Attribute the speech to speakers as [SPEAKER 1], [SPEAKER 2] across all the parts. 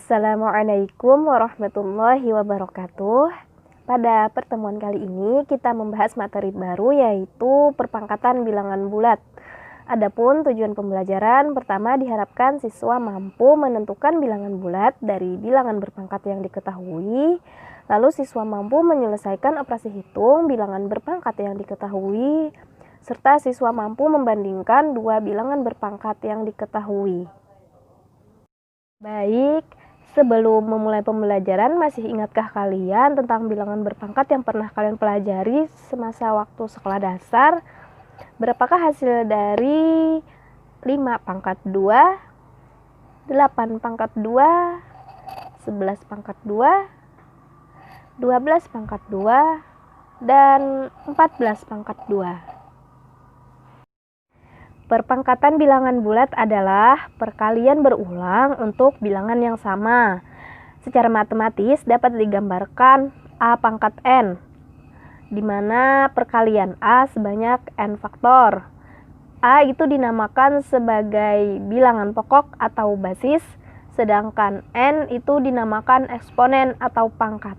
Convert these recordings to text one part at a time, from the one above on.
[SPEAKER 1] Assalamualaikum warahmatullahi wabarakatuh. Pada pertemuan kali ini kita membahas materi baru, yaitu perpangkatan bilangan bulat. Adapun tujuan pembelajaran, pertama diharapkan siswa mampu menentukan bilangan bulat dari bilangan berpangkat yang diketahui. Lalu siswa mampu menyelesaikan operasi hitung bilangan berpangkat yang diketahui, serta siswa mampu membandingkan dua bilangan berpangkat yang diketahui. Baik, sebelum memulai pembelajaran, masih ingatkah kalian tentang bilangan berpangkat yang pernah kalian pelajari semasa waktu sekolah dasar? Berapakah hasil dari 5 pangkat 2, 8 pangkat 2, 11 pangkat 2, 12 pangkat 2, dan 14 pangkat 2? Perpangkatan bilangan bulat adalah perkalian berulang untuk bilangan yang sama. Secara matematis dapat digambarkan A pangkat N, di mana perkalian A sebanyak N faktor. A itu dinamakan sebagai bilangan pokok atau basis, sedangkan N itu dinamakan eksponen atau pangkat.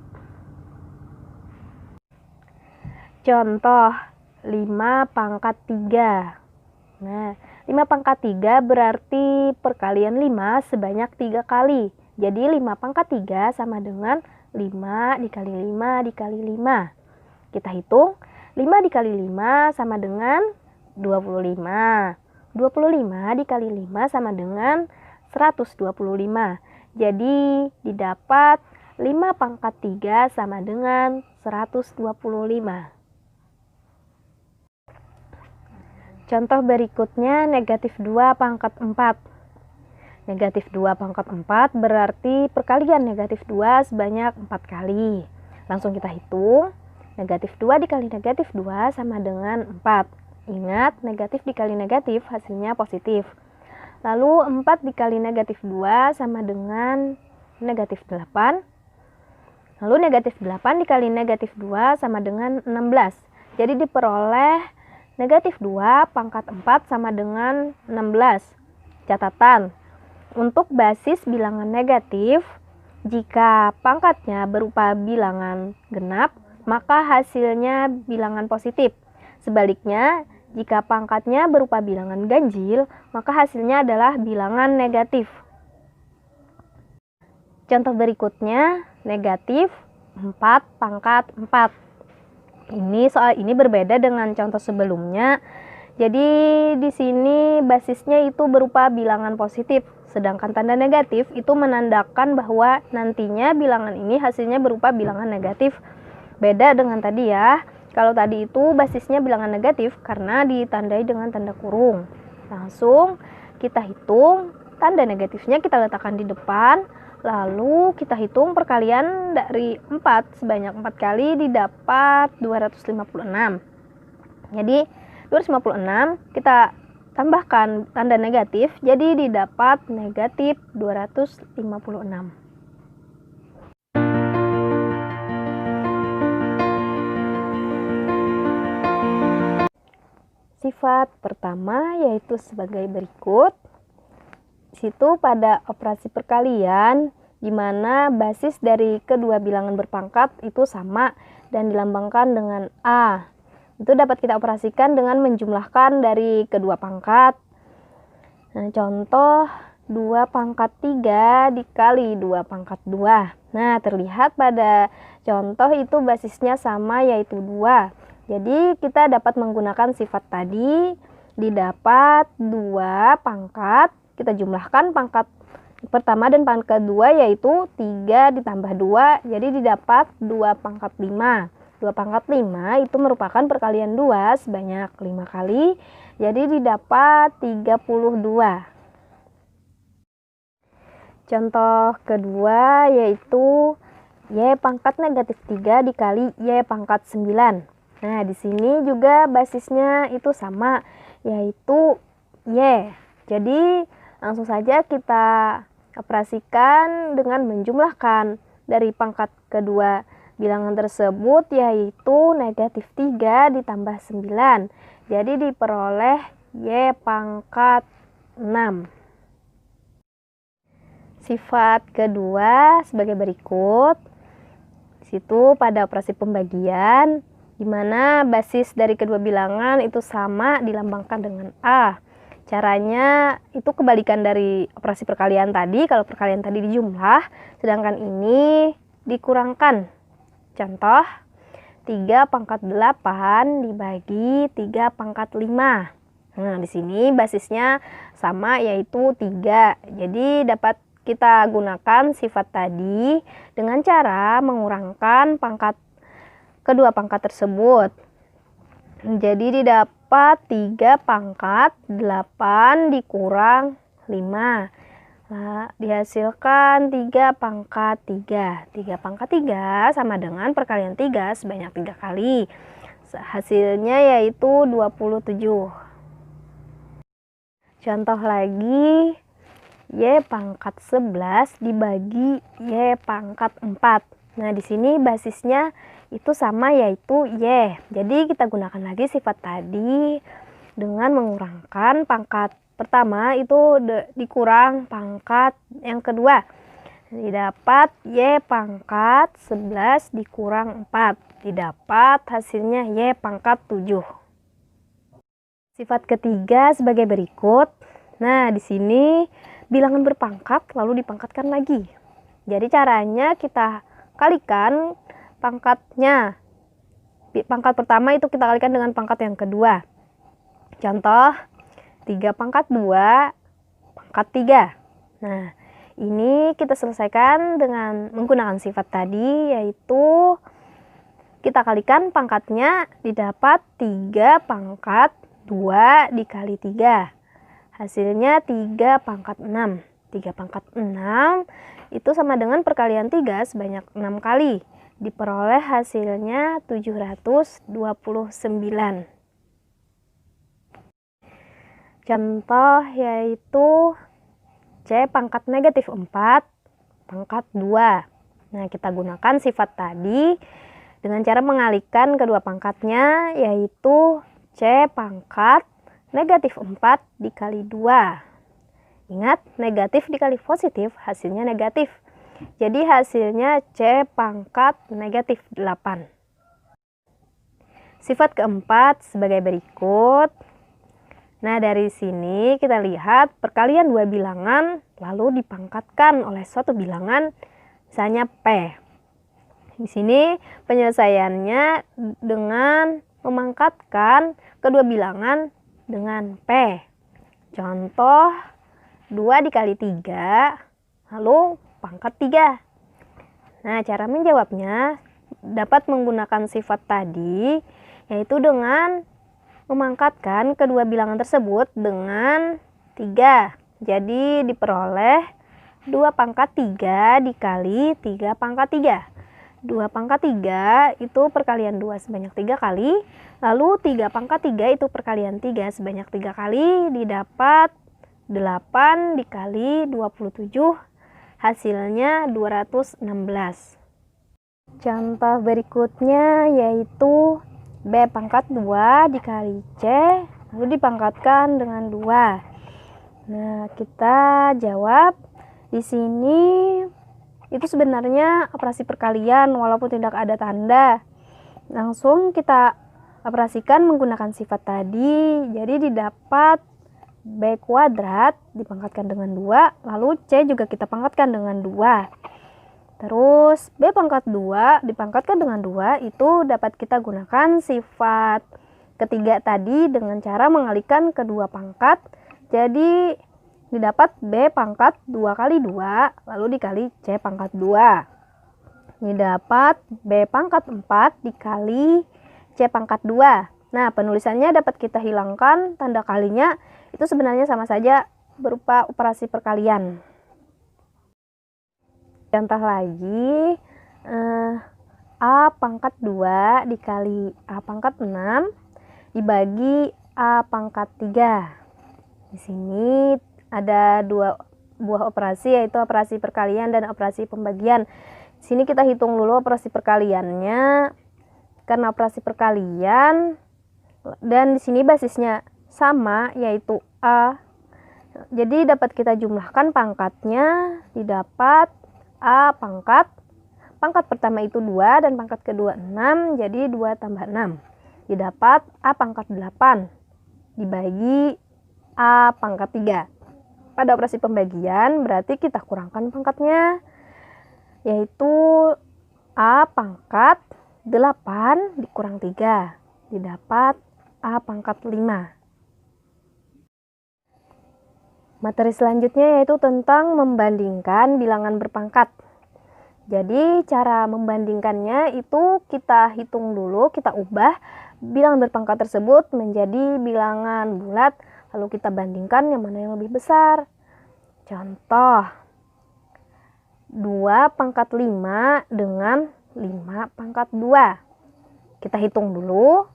[SPEAKER 1] Contoh 5 pangkat 3. Nah, 5 pangkat 3 berarti perkalian 5 sebanyak 3 kali. Jadi 5 pangkat 3 sama dengan 5 dikali 5 dikali 5. Kita hitung, 5 dikali 5 sama dengan 25. 25 dikali 5 sama dengan 125. Jadi didapat 5 pangkat 3 sama dengan 125. Contoh berikutnya negatif 2 pangkat 4. Negatif 2 pangkat 4 berarti perkalian negatif 2 sebanyak 4 kali. Langsung kita hitung. Negatif 2 dikali negatif 2 sama dengan 4. Ingat, negatif dikali negatif hasilnya positif. Lalu 4 dikali negatif 2 sama dengan negatif 8. Lalu negatif 8 dikali negatif 2 sama dengan 16. Jadi diperoleh negatif 2 pangkat 4 sama dengan 16. Catatan, untuk basis bilangan negatif, jika pangkatnya berupa bilangan genap, maka hasilnya bilangan positif. Sebaliknya, jika pangkatnya berupa bilangan ganjil, maka hasilnya adalah bilangan negatif. Contoh berikutnya, negatif 4 pangkat 4. Soal ini berbeda dengan contoh sebelumnya. Jadi di sini basisnya itu berupa bilangan positif, sedangkan tanda negatif itu menandakan bahwa nantinya bilangan ini hasilnya berupa bilangan negatif. Beda dengan tadi ya. Kalau tadi itu basisnya bilangan negatif karena ditandai dengan tanda kurung. Langsung kita hitung, tanda negatifnya kita letakkan di depan. Lalu kita hitung perkalian dari 4 sebanyak 4 kali didapat 256. Jadi 256 kita tambahkan tanda negatif, jadi didapat negatif 256. Sifat pertama yaitu sebagai berikut. Situ pada operasi perkalian di mana basis dari kedua bilangan berpangkat itu sama dan dilambangkan dengan A. Itu dapat kita operasikan dengan menjumlahkan dari kedua pangkat. Nah, contoh 2 pangkat 3 dikali 2 pangkat 2. Nah, terlihat pada contoh itu basisnya sama yaitu 2. Jadi kita dapat menggunakan sifat tadi, didapat 2 pangkat. Kita jumlahkan pangkat pertama dan pangkat kedua yaitu 3 ditambah 2, jadi didapat 2 pangkat 5. 2 pangkat 5 itu merupakan perkalian 2 sebanyak 5 kali, jadi didapat 32. Contoh kedua yaitu Y pangkat negatif 3 dikali Y pangkat 9. Nah, di sini juga basisnya itu sama, yaitu Y. Jadi langsung saja kita operasikan dengan menjumlahkan dari pangkat kedua bilangan tersebut, yaitu negatif 3 ditambah 9. Jadi diperoleh Y pangkat 6. Sifat kedua sebagai berikut. Di situ pada operasi pembagian, di mana basis dari kedua bilangan itu sama dilambangkan dengan A. Caranya itu kebalikan dari operasi perkalian tadi. Kalau perkalian tadi dijumlah, sedangkan ini dikurangkan. Contoh, 3 pangkat 8 dibagi 3 pangkat 5. Nah, di sini basisnya sama, yaitu 3. Jadi dapat kita gunakan sifat tadi dengan cara mengurangkan kedua pangkat tersebut. Jadi didapat 3 pangkat 8 dikurang 5. Nah, dihasilkan 3 pangkat 3. 3 pangkat 3 sama dengan perkalian 3 sebanyak 3 kali. Hasilnya yaitu 27. Contoh lagi, Y pangkat 11 dibagi Y pangkat 4. Nah, di sini basisnya itu sama, yaitu Y. Jadi kita gunakan lagi sifat tadi dengan mengurangkan pangkat pertama itu dikurang pangkat yang kedua. Didapat Y pangkat 11 dikurang 4. Didapat hasilnya Y pangkat 7. Sifat ketiga sebagai berikut. Nah, di sini bilangan berpangkat lalu dipangkatkan lagi. Jadi caranya kita kalikan pangkatnya. Pangkat pertama itu kita kalikan dengan pangkat yang kedua. Contoh, 3 pangkat 2 pangkat 3. Nah, ini kita selesaikan dengan menggunakan sifat tadi, yaitu kita kalikan pangkatnya, didapat 3 pangkat 2 dikali 3. Hasilnya 3 pangkat 6. 3 pangkat 6 itu sama dengan perkalian 3 sebanyak 6 kali. Diperoleh hasilnya 729. Contoh yaitu C pangkat negatif 4 pangkat 2. Nah, kita gunakan sifat tadi dengan cara mengalihkan kedua pangkatnya, yaitu C pangkat negatif 4 dikali 2. Ingat, negatif dikali positif hasilnya negatif. Jadi hasilnya C pangkat negatif 8. Sifat keempat sebagai berikut. Nah, dari sini kita lihat perkalian dua bilangan lalu dipangkatkan oleh suatu bilangan, misalnya P. Di sini penyelesaiannya dengan memangkatkan kedua bilangan dengan P. Contoh, 2 dikali 3, lalu pangkat 3. Nah, cara menjawabnya dapat menggunakan sifat tadi, yaitu dengan memangkatkan kedua bilangan tersebut dengan 3. Jadi diperoleh 2 pangkat 3 dikali 3 pangkat 3. 2 pangkat 3 itu perkalian 2 sebanyak 3 kali, lalu 3 pangkat 3 itu perkalian 3 sebanyak 3 kali, didapat 8 dikali 27, hasilnya 216. Contoh berikutnya yaitu B pangkat 2 dikali C, lalu dipangkatkan dengan 2. Nah, kita jawab di sini itu sebenarnya operasi perkalian walaupun tidak ada tanda. Langsung kita operasikan menggunakan sifat tadi. Jadi didapat B kuadrat dipangkatkan dengan 2, lalu C juga kita pangkatkan dengan 2. Terus B pangkat 2 dipangkatkan dengan 2, itu dapat kita gunakan sifat ketiga tadi dengan cara mengalihkan kedua pangkat. Jadi didapat B pangkat 2 kali 2 lalu dikali C pangkat 2. Didapat B pangkat 4 dikali C pangkat 2. Nah, penulisannya dapat kita hilangkan tanda kalinya, itu sebenarnya sama saja berupa operasi perkalian. Contoh lagi, A pangkat 2 dikali A pangkat 6 dibagi A pangkat 3. Di sini ada dua buah operasi, yaitu operasi perkalian dan operasi pembagian. Di sini kita hitung dulu operasi perkaliannya. Karena operasi perkalian dan di sini basisnya sama, yaitu A. Jadi dapat kita jumlahkan pangkatnya, didapat A pangkat pertama itu 2 dan pangkat kedua 6, jadi 2 tambah 6. Didapat A pangkat 8 dibagi A pangkat 3. Pada operasi pembagian berarti kita kurangkan pangkatnya, yaitu A pangkat 8 dikurang 3, didapat A pangkat 5. Materi selanjutnya yaitu tentang membandingkan bilangan berpangkat. Jadi cara membandingkannya itu kita hitung dulu, kita ubah bilangan berpangkat tersebut menjadi bilangan bulat, lalu kita bandingkan yang mana yang lebih besar. Contoh, 2 pangkat 5 dengan 5 pangkat 2. Kita hitung dulu,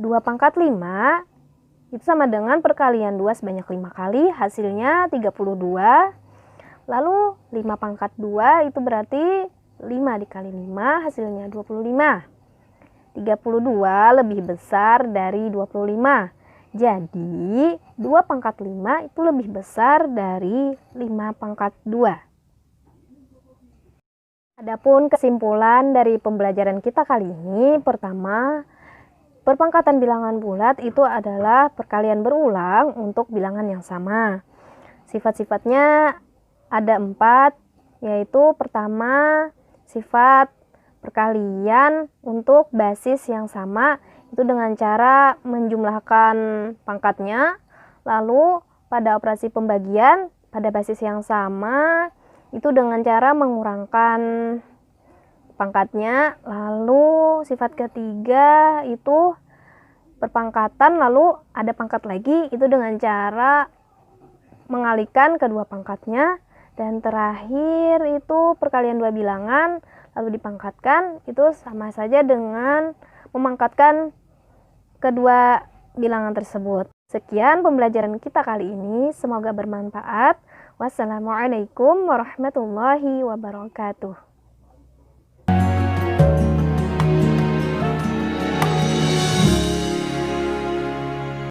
[SPEAKER 1] 2 pangkat 5 itu sama dengan perkalian 2 sebanyak 5 kali, hasilnya 32. Lalu 5 pangkat 2 itu berarti 5 dikali 5, hasilnya 25. 32 lebih besar dari 25. Jadi 2 pangkat 5 itu lebih besar dari 5 pangkat 2. Adapun kesimpulan dari pembelajaran kita kali ini, pertama, perpangkatan bilangan bulat itu adalah perkalian berulang untuk bilangan yang sama. Sifat-sifatnya ada 4, yaitu pertama, sifat perkalian untuk basis yang sama, itu dengan cara menjumlahkan pangkatnya. Lalu pada operasi pembagian pada basis yang sama, itu dengan cara mengurangkan pangkatnya. Lalu sifat ketiga itu perpangkatan, lalu ada pangkat lagi, itu dengan cara mengalihkan kedua pangkatnya. Dan terakhir itu perkalian dua bilangan lalu dipangkatkan, itu sama saja dengan memangkatkan kedua bilangan tersebut. Sekian pembelajaran kita kali ini, semoga bermanfaat. Wassalamualaikum warahmatullahi wabarakatuh.